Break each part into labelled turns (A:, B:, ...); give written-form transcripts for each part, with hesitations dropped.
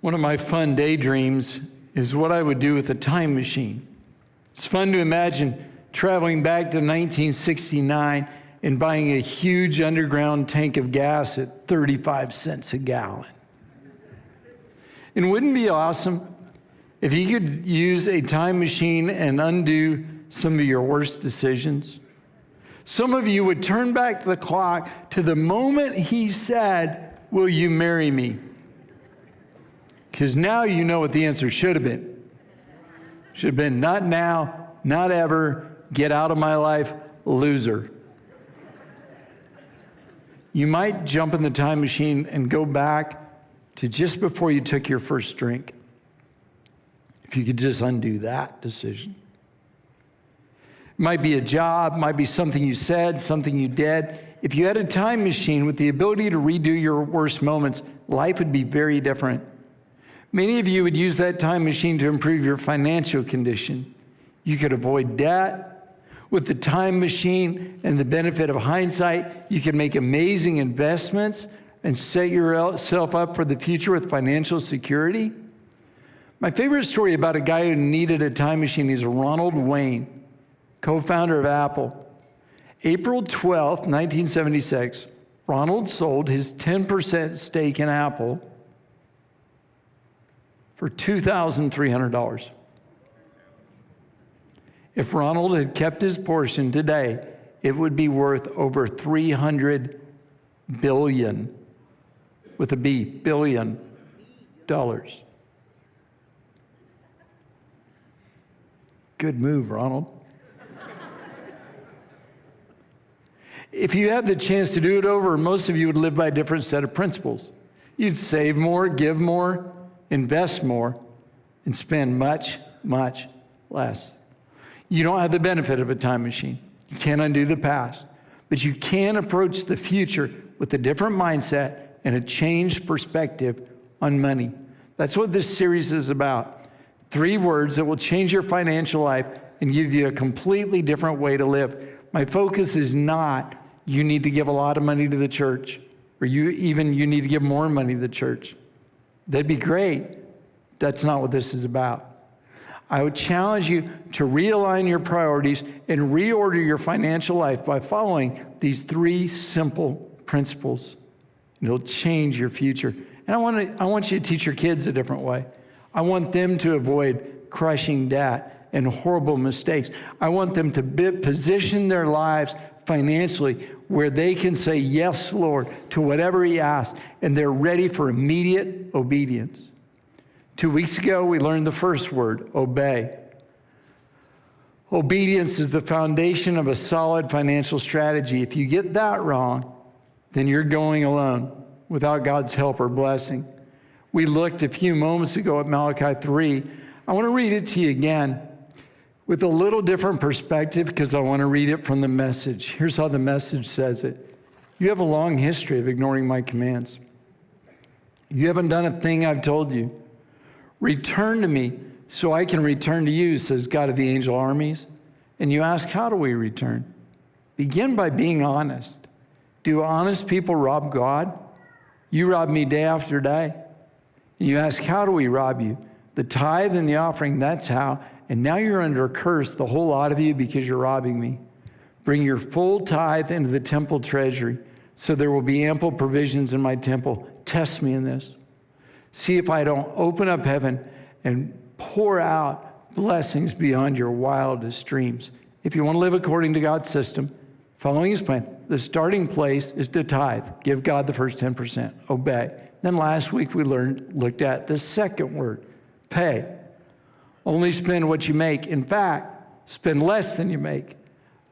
A: One of my fun daydreams is what I would do with a time machine. It's fun to imagine traveling back to 1969 and buying a huge underground tank of gas at 35 cents a gallon. And wouldn't it be awesome if you could use a time machine and undo some of your worst decisions? Some of you would turn back the clock to the moment he said, "Will you marry me?" Because now you know what the answer should have been. Should have been, "Not now, not ever, get out of my life, loser." You might jump in the time machine and go back to just before you took your first drink. If you could just undo that decision. It might be a job, might be something you said, something you did. If you had a time machine with the ability to redo your worst moments, life would be very different. Many of you would use that time machine to improve your financial condition. You could avoid debt. With the time machine and the benefit of hindsight, you can make amazing investments and set yourself up for the future with financial security. My favorite story about a guy who needed a time machine is Ronald Wayne, co-founder of Apple. April 12th, 1976, Ronald sold his 10% stake in Apple for $2,300. If Ronald had kept his portion today, it would be worth over $300 billion, with a B, billion dollars. Good move, Ronald. If you had the chance to do it over, most of you would live by a different set of principles. You'd save more, give more, invest more, and spend much, much less. You don't have the benefit of a time machine. You can't undo the past, but you can approach the future with a different mindset and a changed perspective on money. That's what this series is about. 3 words that will change your financial life and give you a completely different way to live. My focus is not you need to give a lot of money to the church, or you need to give more money to the church. That'd be great. That's not what this is about. I would challenge you to realign your priorities and reorder your financial life by following these 3 simple principles. It'll change your future. And I want you to teach your kids a different way. I want them to avoid crushing debt and horrible mistakes. I want them to position their lives financially where they can say, "Yes, Lord," to whatever He asks, and they're ready for immediate obedience. 2 weeks ago, we learned the first word, obey. Obedience is the foundation of a solid financial strategy. If you get that wrong, then you're going alone without God's help or blessing. We looked a few moments ago at Malachi 3. I want to read it to you again with a little different perspective because I want to read it from the Message. Here's how the Message says it. "You have a long history of ignoring my commands. You haven't done a thing I've told you. Return to me so I can return to you," says God of the angel armies. And you ask, how do we return? Begin by being honest. Do honest people rob God? You rob me day after day. And you ask, how do we rob you? The tithe and the offering, that's how. And now you're under a curse, the whole lot of you, because you're robbing me. Bring your full tithe into the temple treasury, so there will be ample provisions in my temple. Test me in this. See if I don't open up heaven and pour out blessings beyond your wildest dreams. If you want to live according to God's system, following His plan, the starting place is to tithe. Give God the first 10%. Obey. Then last week we looked at the second word, pay. Only spend what you make. In fact, spend less than you make.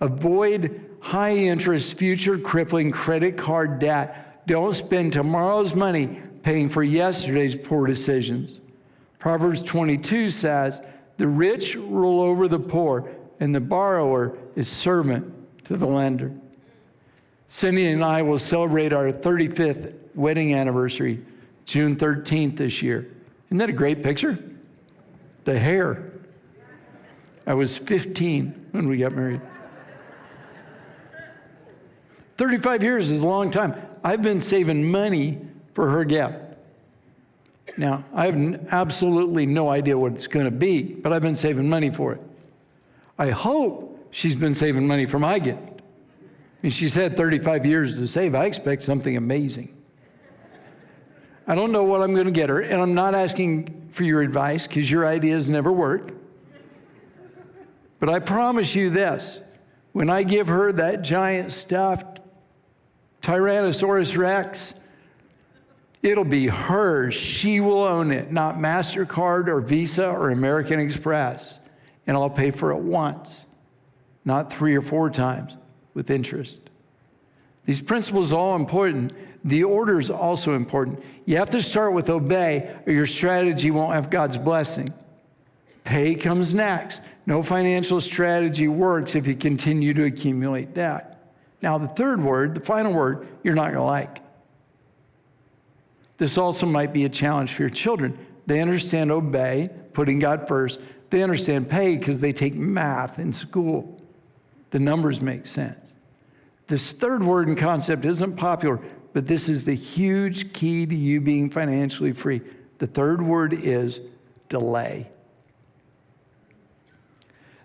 A: Avoid high interest, future crippling credit card debt. Don't spend tomorrow's money paying for yesterday's poor decisions. Proverbs 22 says, "The rich rule over the poor, and the borrower is servant to the lender." Cindy and I will celebrate our 35th wedding anniversary, June 13th this year. Isn't that a great picture? The hair. I was 15 when we got married. 35 years is a long time. I've been saving money for her gift. Now, I have absolutely no idea what it's going to be, but I've been saving money for it. I hope she's been saving money for my gift. I mean, she's had 35 years to save. I expect something amazing. I don't know what I'm going to get her, and I'm not asking for your advice because your ideas never work. But I promise you this, when I give her that giant stuffed Tyrannosaurus Rex, it'll be hers. She will own it, not MasterCard or Visa or American Express. And I'll pay for it once, not 3 or 4 times with interest. These principles are all important. The order is also important. You have to start with obey, or your strategy won't have God's blessing. Pay comes next. No financial strategy works if you continue to accumulate debt. Now, the third word, the final word, you're not going to like. This also might be a challenge for your children. They understand obey, putting God first. They understand pay because they take math in school. The numbers make sense. This third word and concept isn't popular, but this is the huge key to you being financially free. The third word is delay.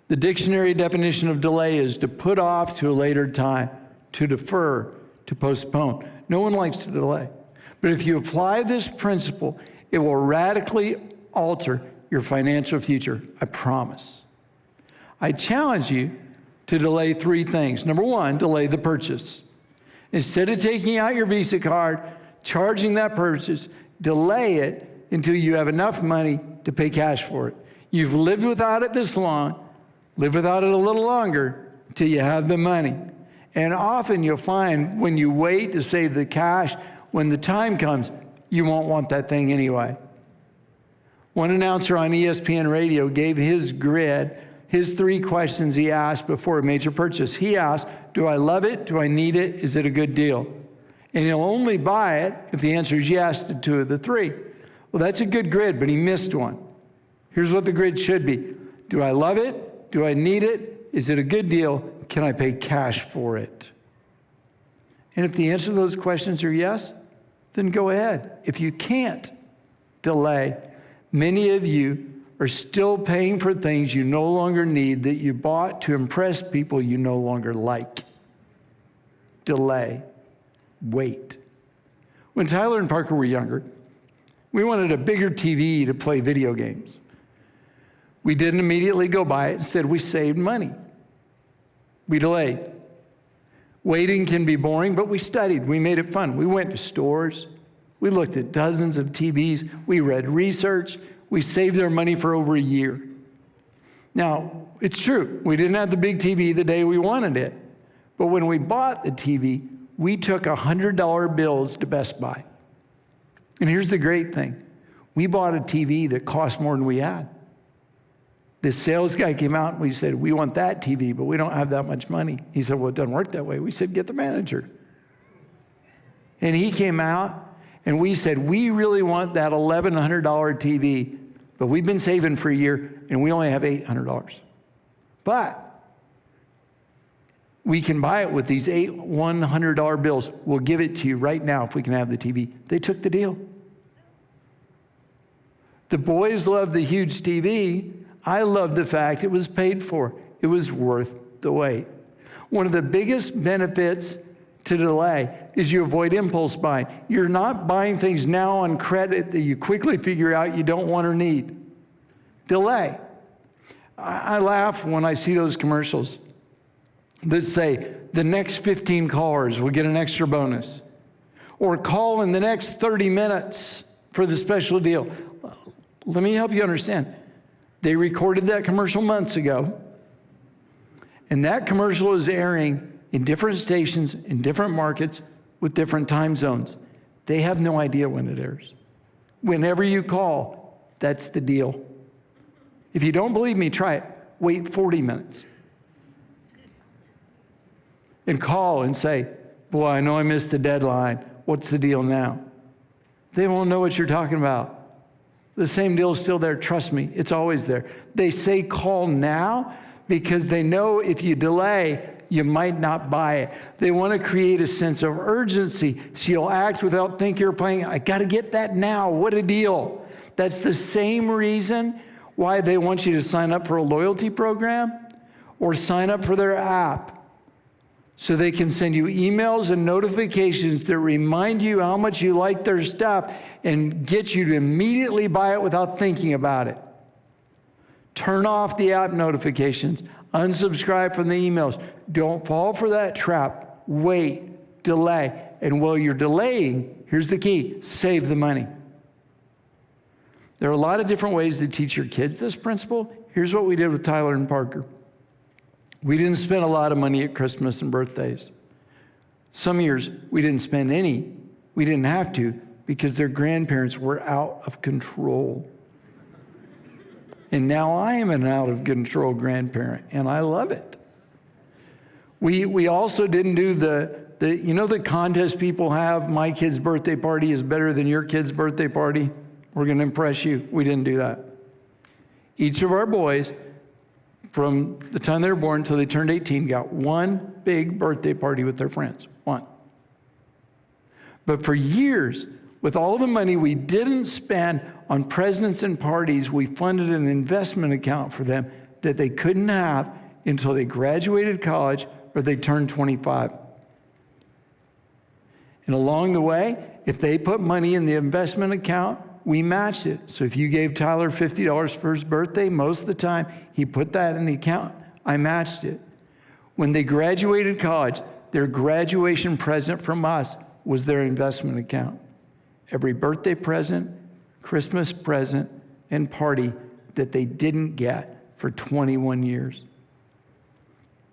A: The dictionary definition of delay is to put off to a later time, to defer, to postpone. No one likes to delay. But if you apply this principle, it will radically alter your financial future, I promise. I challenge you to delay 3 things. Number 1, delay the purchase. Instead of taking out your Visa card, charging that purchase, delay it until you have enough money to pay cash for it. You've lived without it this long, live without it a little longer until you have the money. And often you'll find when you wait to save the cash, when the time comes, you won't want that thing anyway. One announcer on ESPN radio gave his grid, his 3 questions he asked before a major purchase. He asked, do I love it? Do I need it? Is it a good deal? And he'll only buy it if the answer is yes to 2 of the 3. Well, that's a good grid, but he missed one. Here's what the grid should be. Do I love it? Do I need it? Is it a good deal? Can I pay cash for it? And if the answer to those questions are yes, then go ahead. If you can't, delay. Many of you are still paying for things you no longer need that you bought to impress people you no longer like. Delay. Wait. When Tyler and Parker were younger, we wanted a bigger TV to play video games. We didn't immediately go buy it. Instead, we saved money. We delayed. Waiting can be boring, but we studied. We made it fun. We went to stores. We looked at dozens of TVs. We read research. We saved our money for over a year. Now, it's true. We didn't have the big TV the day we wanted it. But when we bought the TV, we took $100 bills to Best Buy. And here's the great thing. We bought a TV that cost more than we had. The sales guy came out and we said, we want that TV, but we don't have that much money. He said, well, it doesn't work that way. We said, get the manager. And he came out and we said, we really want that $1,100 TV, but we've been saving for a year and we only have $800. But we can buy it with these 8 $100 bills. We'll give it to you right now if we can have the TV. They took the deal. The boys loved the huge TV. I loved the fact it was paid for. It was worth the wait. One of the biggest benefits to delay is you avoid impulse buying. You're not buying things now on credit that you quickly figure out you don't want or need. Delay. I laugh when I see those commercials that say the next 15 callers will get an extra bonus, or call in the next 30 minutes for the special deal. Let me help you understand. They recorded that commercial months ago, and that commercial is airing in different stations, in different markets, with different time zones. They have no idea when it airs. Whenever you call, that's the deal. If you don't believe me, try it. Wait 40 minutes. And call and say, boy, I know I missed the deadline. What's the deal now? They won't know what you're talking about. The same deal is still there. Trust me, it's always there. They say call now because they know if you delay, you might not buy it. They want to create a sense of urgency so you'll act without thinking or playing. I got to get that now. What a deal. That's the same reason why they want you to sign up for a loyalty program or sign up for their app, so they can send you emails and notifications that remind you how much you like their stuff and get you to immediately buy it without thinking about it. Turn off the app notifications. Unsubscribe from the emails. Don't fall for that trap. Wait, delay. And while you're delaying, here's the key: save the money. There are a lot of different ways to teach your kids this principle. Here's what we did with Tyler and Parker. We didn't spend a lot of money at Christmas and birthdays. Some years we didn't spend any. We didn't have to because their grandparents were out of control. And now I am an out of control grandparent, and I love it. We also didn't do the contest people have, my kid's birthday party is better than your kid's birthday party. We're going to impress you. We didn't do that. Each of our boys, from the time they were born until they turned 18, got one big birthday party with their friends. One. But for years, with all the money we didn't spend on presents and parties, we funded an investment account for them that they couldn't have until they graduated college or they turned 25. And along the way, if they put money in the investment account, we matched it. So if you gave Tyler $50 for his birthday, most of the time he put that in the account. I matched it. When they graduated college, their graduation present from us was their investment account. Every birthday present, Christmas present, and party that they didn't get for 21 years.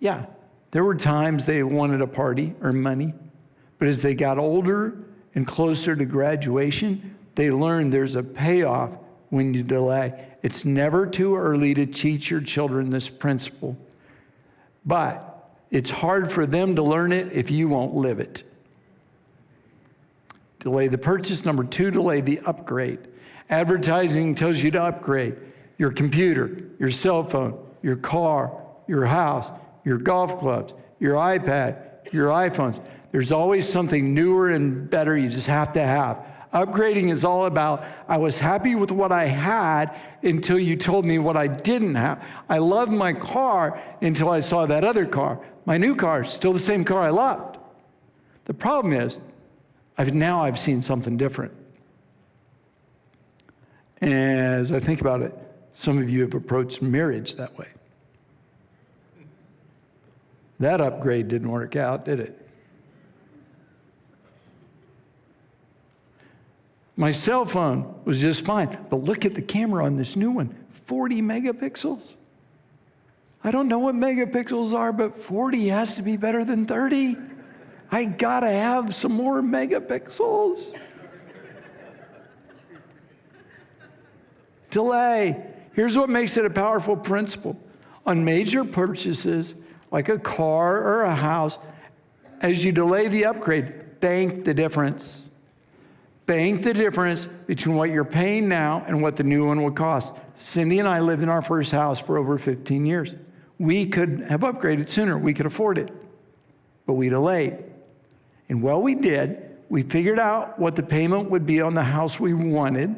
A: Yeah, there were times they wanted a party or money, but as they got older and closer to graduation, they learned there's a payoff when you delay. It's never too early to teach your children this principle, but it's hard for them to learn it if you won't live it. Delay the purchase. Number two, delay the upgrade. Advertising tells you to upgrade your computer, your cell phone, your car, your house, your golf clubs, your iPad, your iPhones. There's always something newer and better you just have to have. Upgrading is all about, I was happy with what I had until you told me what I didn't have. I loved my car until I saw that other car. My new car is still the same car I loved. The problem is, I've seen something different. As I think about it, some of you have approached marriage that way. That upgrade didn't work out, did it? My cell phone was just fine, but look at the camera on this new one, 40 megapixels. I don't know what megapixels are, but 40 has to be better than 30. I gotta have some more megapixels. Delay. Here's what makes it a powerful principle. On major purchases, like a car or a house, as you delay the upgrade, bank the difference. Bank the difference between what you're paying now and what the new one will cost. Cindy and I lived in our first house for over 15 years. We could have upgraded sooner. We could afford it. But we delayed. And while we did, we figured out what the payment would be on the house we wanted,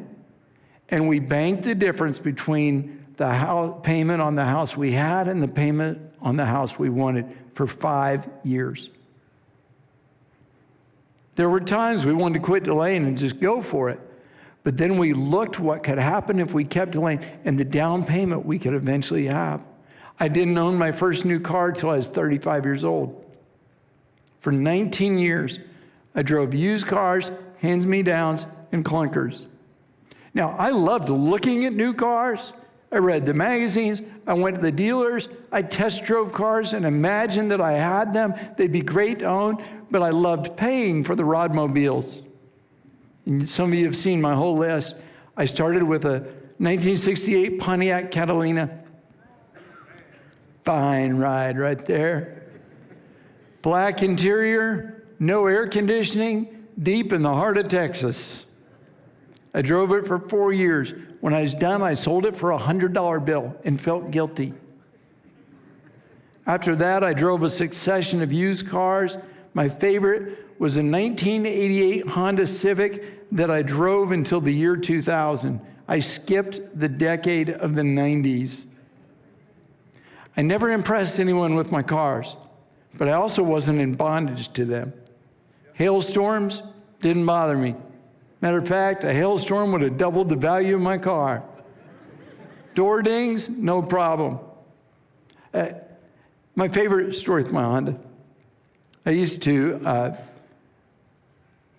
A: and we banked the difference between the payment on the house we had and the payment on the house we wanted for 5 years. There were times we wanted to quit delaying and just go for it. But then we looked what could happen if we kept delaying and the down payment we could eventually have. I didn't own my first new car till I was 35 years old. For 19 years, I drove used cars, hand-me-downs, and clunkers. Now, I loved looking at new cars. I read the magazines. I went to the dealers. I test drove cars and imagined that I had them. They'd be great to own, but I loved paying for the rodmobiles. And some of you have seen my whole list. I started with a 1968 Pontiac Catalina. Fine ride right there. Black interior, no air conditioning, deep in the heart of Texas. I drove it for 4 years. When I was done, I sold it for a $100 bill and felt guilty. After that, I drove a succession of used cars. My favorite was a 1988 Honda Civic that I drove until the year 2000. I skipped the decade of the 90s. I never impressed anyone with my cars, but I also wasn't in bondage to them. Hailstorms didn't bother me. Matter of fact, a hailstorm would have doubled the value of my car. Door dings, no problem. My favorite story with my Honda, I used to,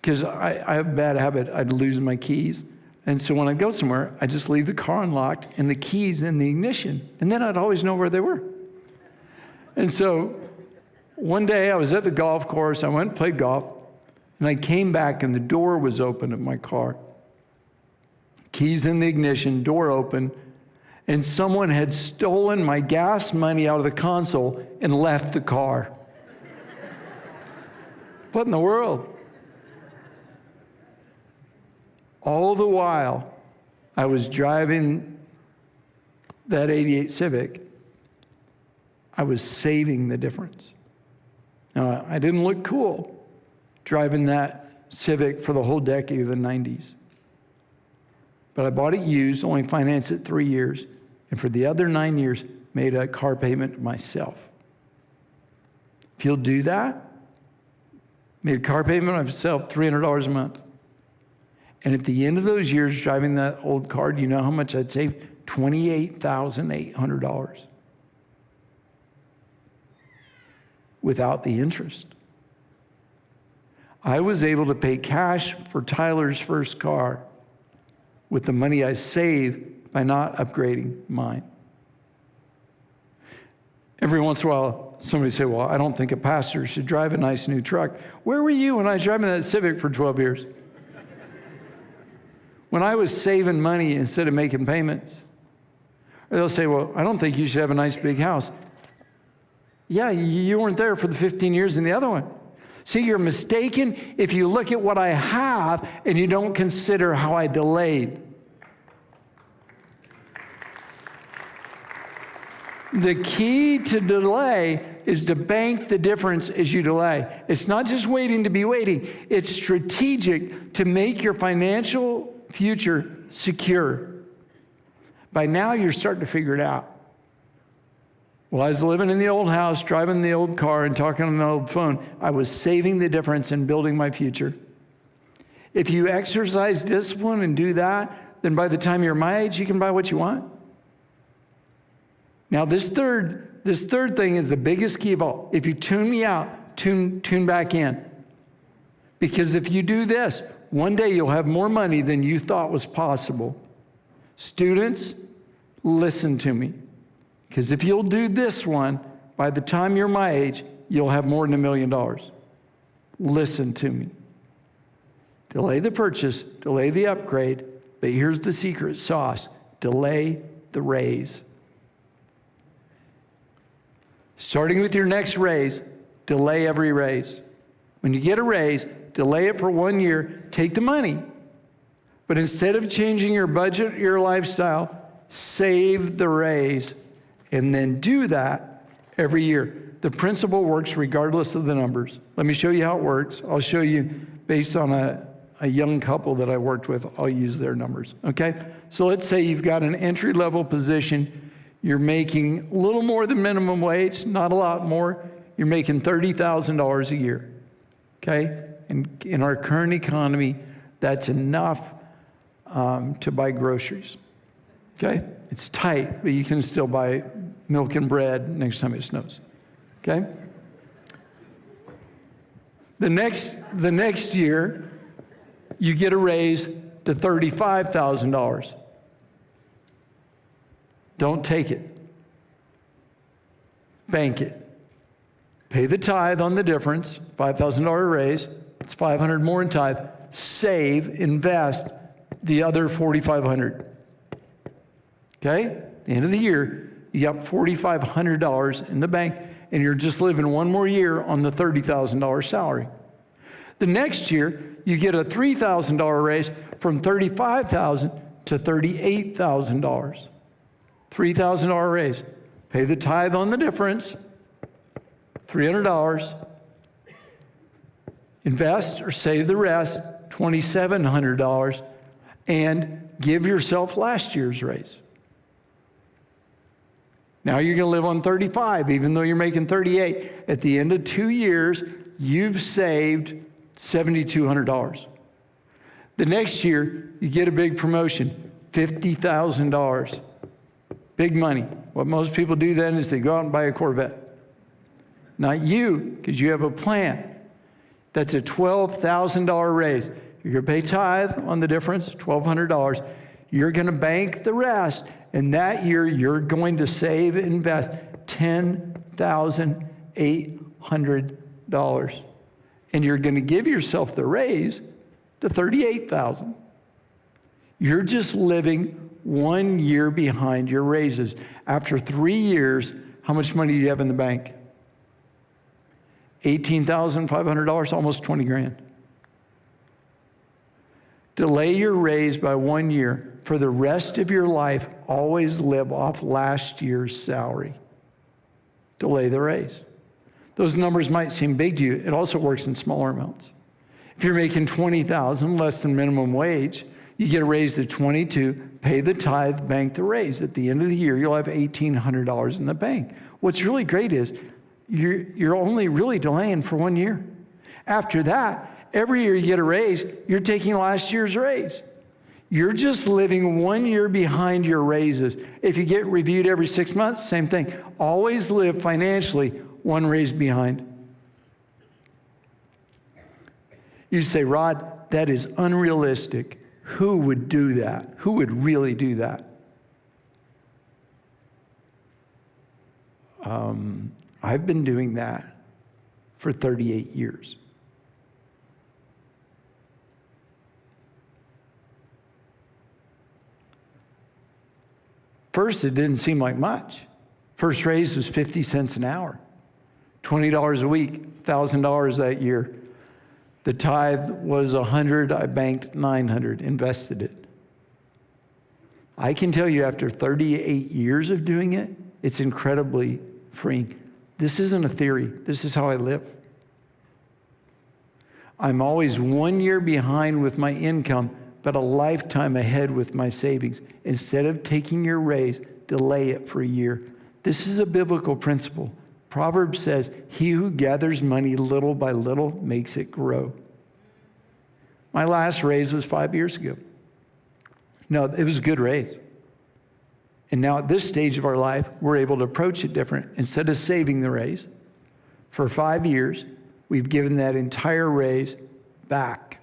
A: because I have a bad habit, I'd lose my keys. And so when I go somewhere, I just leave the car unlocked and the keys in the ignition. And then I'd always know where they were. And so one day I was at the golf course, I went and played golf, and I came back and the door was open of my car. Keys in the ignition, door open, and someone had stolen my gas money out of the console and left the car. What in the world? All the while, I was driving that 88 Civic, I was saving the difference. Now, I didn't look cool driving that Civic for the whole decade of the 90s. But I bought it used, only financed it 3 years, and for the other 9 years, made a car payment myself. If you'll do that, made a car payment myself, $300 a month. And at the end of those years driving that old car, do you know how much I'd saved? $28,800 without the interest. I was able to pay cash for Tyler's first car with the money I saved by not upgrading mine. Every once in a while, somebody say, well, I don't think a pastor should drive a nice new truck. Where were you when I was driving that Civic for 12 years? When I was saving money instead of making payments. Or they'll say, well, I don't think you should have a nice big house. Yeah, you weren't there for the 15 years in the other one. See, you're mistaken if you look at what I have and you don't consider how I delayed. The key to delay is to bank the difference as you delay. It's not just waiting to be waiting. It's strategic to make your financial future secure. By now, you're starting to figure it out. Well, I was living in the old house, driving the old car, and talking on the old phone. I was saving the difference and building my future. If you exercise discipline and do that, then by the time you're my age, you can buy what you want. Now, this third thing is the biggest key of all. If you tune me out, tune back in. Because if you do this, one day you'll have more money than you thought was possible. Students, listen to me. Because if you'll do this one, by the time you're my age, you'll have more than $1 million. Listen to me. Delay the purchase, delay the upgrade, but here's the secret sauce. Delay the raise. Starting with your next raise, delay every raise. When you get a raise, delay it for 1 year, take the money. But instead of changing your budget, your lifestyle, save the raise and then do that every year. The principle works regardless of the numbers. Let me show you how it works. I'll show you based on a young couple that I worked with. I'll use their numbers, okay? So let's say you've got an entry-level position. You're making a little more than minimum wage, not a lot more. You're making $30,000 a year, okay? And in our current economy, that's enough to buy groceries, okay? It's tight, but you can still buy milk and bread next time it snows, okay? The next year, you get a raise to $35,000. Don't take it. Bank it. Pay the tithe on the difference, $5,000 raise. It's $500 more in tithe. Save, invest the other $4,500. Okay? At the end of the year, you got $4,500 in the bank, and you're just living one more year on the $30,000 salary. The next year, you get a $3,000 raise from $35,000 to $38,000. $3,000 raise. Pay the tithe on the difference, $300. Invest or save the rest, $2,700. And give yourself last year's raise. Now you're going to live on 35, even though you're making 38. At the end of 2 years, you've saved $7,200. The next year, you get a big promotion, $50,000. Big money. What most people do then is they go out and buy a Corvette. Not you, because you have a plan. That's a $12,000 raise. You're going to pay tithe on the difference, $1,200. You're going to bank the rest. And that year, you're going to save and invest $10,800. And you're going to give yourself the raise to $38,000. You're just living 1 year behind your raises. After 3 years, how much money do you have in the bank? $18,500, almost 20 grand. Delay your raise by 1 year. For the rest of your life, always live off last year's salary. Delay the raise. Those numbers might seem big to you. It also works in smaller amounts. If you're making $20,000, less than minimum wage, you get a raise to $22,000, pay the tithe, bank the raise. At the end of the year, you'll have $1,800 in the bank. What's really great is you're only really delaying for 1 year. After that, every year you get a raise, you're taking last year's raise. You're just living 1 year behind your raises. If you get reviewed every 6 months, same thing. Always live financially 1 raise behind. You say, Rod, that is unrealistic. Who would do that? Who would really do that? I've been doing that for 38 years. First, it didn't seem like much. First raise was 50 cents an hour, $20 a week, $1,000 that year. The tithe was $100. I banked $900, invested it. I can tell you after 38 years of doing it, it's incredibly freeing. This isn't a theory. This is how I live. I'm always 1 year behind with my income, but a lifetime ahead with my savings. Instead of taking your raise, delay it for a year. This is a biblical principle. Proverbs says, he who gathers money little by little makes it grow. My last raise was 5 years ago. No, it was a good raise. And now at this stage of our life, we're able to approach it different. Instead of saving the raise, for 5 years, we've given that entire raise back.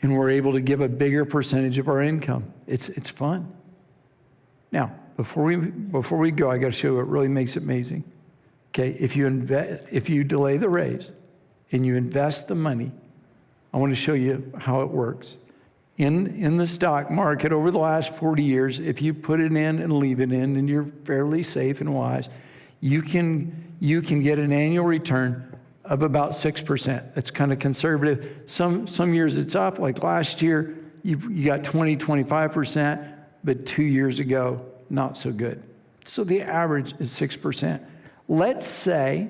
A: And we're able to give a bigger percentage of our income. It's fun. Now, before we go, I got to show you what really makes it amazing. Okay, if you delay the raise and you invest the money, I want to show you how it works. In the stock market over the last 40 years, if you put it in and leave it in, and you're fairly safe and wise, you can get an annual return of about 6%. That's kind of conservative. Some years it's up, like last year, you got 25%, but 2 years ago, not so good. So the average is 6%. Let's say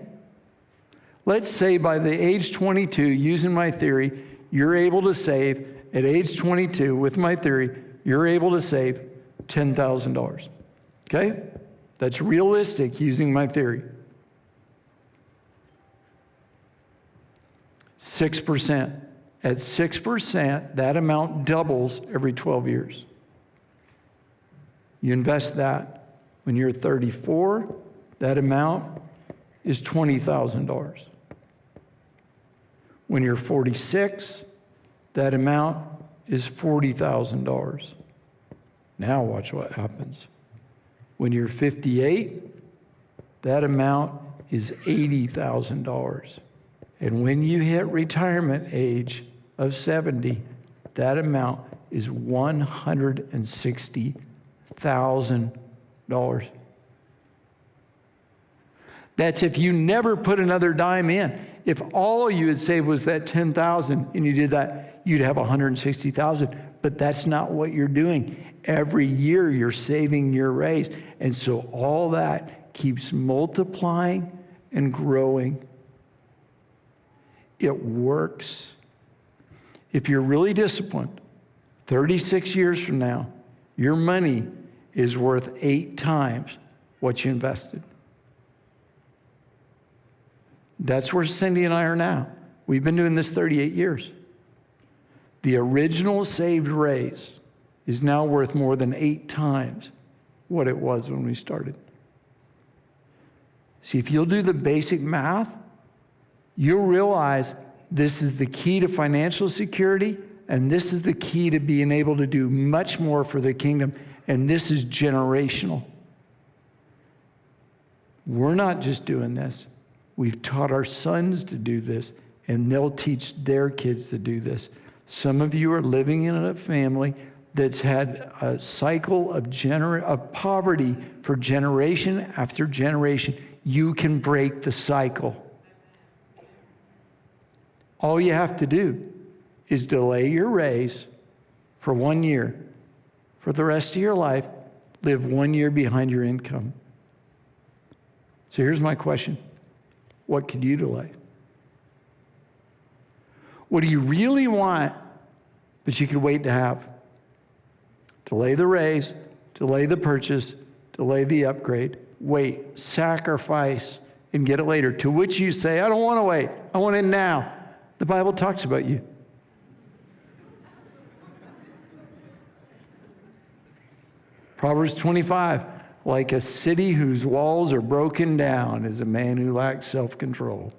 A: by the age 22, using my theory, you're able to save, at age 22, with my theory, you're able to save $10,000. Okay? That's realistic using my theory. 6%. At 6%, that amount doubles every 12 years. You invest that. When you're 34, that amount is $20,000. When you're 46, that amount is $40,000. Now watch what happens. When you're 58, that amount is $80,000. And when you hit retirement age of 70, that amount is $160,000. That's if you never put another dime in. If all you had saved was that $10,000 and you did that, you'd have $160,000. But that's not what you're doing. Every year you're saving your raise. And so all that keeps multiplying and growing. It works. If you're really disciplined, 36 years from now, your money is worth 8 times what you invested. That's where Cindy and I are now. We've been doing this 38 years. The original saved raise is now worth more than 8 times what it was when we started. See, if you'll do the basic math, you'll realize this is the key to financial security, and this is the key to being able to do much more for the kingdom, and this is generational. We're not just doing this. We've taught our sons to do this, and they'll teach their kids to do this. Some of you are living in a family that's had a cycle of poverty for generation after generation. You can break the cycle. All you have to do is delay your raise for 1 year. For the rest of your life, live 1 year behind your income. So here's my question. What could you delay? What do you really want, but you could wait to have? Delay the raise, delay the purchase, delay the upgrade, wait, sacrifice, and get it later. To which you say, I don't want to wait. I want it now. The Bible talks about you. Proverbs 25, like a city whose walls are broken down is a man who lacks self-control.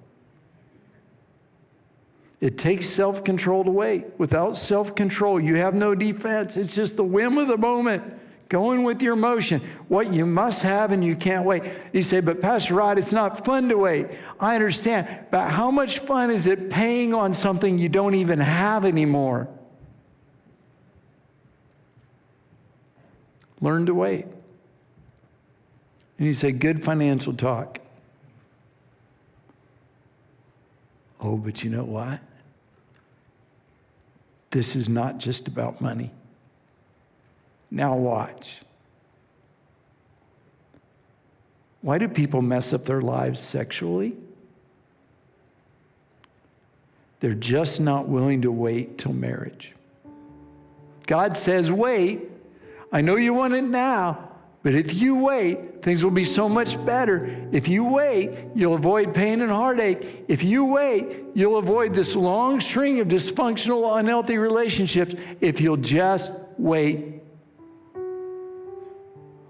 A: It takes self-control to wait. Without self-control, you have no defense. It's just the whim of the moment, going with your emotion. What you must have and you can't wait. You say, but Pastor Rod, it's not fun to wait. I understand, but how much fun is it paying on something you don't even have anymore? Learn to wait. And you say, good financial talk. Oh, but you know what? This is not just about money. Now watch. Why do people mess up their lives sexually? They're just not willing to wait till marriage. God says, wait. I know you want it now. But if you wait, things will be so much better. If you wait, you'll avoid pain and heartache. If you wait, you'll avoid this long string of dysfunctional, unhealthy relationships if you'll just wait.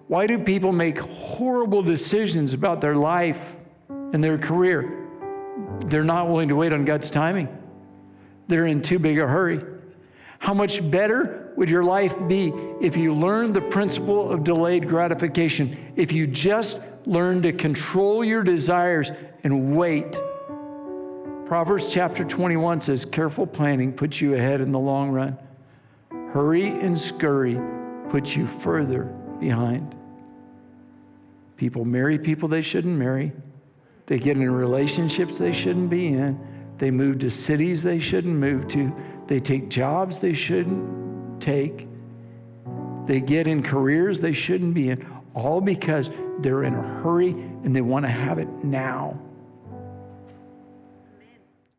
A: Why do people make horrible decisions about their life and their career? They're not willing to wait on God's timing. They're in too big a hurry. How much better would your life be if you learned the principle of delayed gratification, if you just learned to control your desires and wait? Proverbs chapter 21 says, careful planning puts you ahead in the long run. Hurry and scurry puts you further behind. People marry people they shouldn't marry. They get in relationships they shouldn't be in. They move to cities they shouldn't move to. They take jobs they shouldn't take. They get in careers they shouldn't be in, all because they're in a hurry and they want to have it now.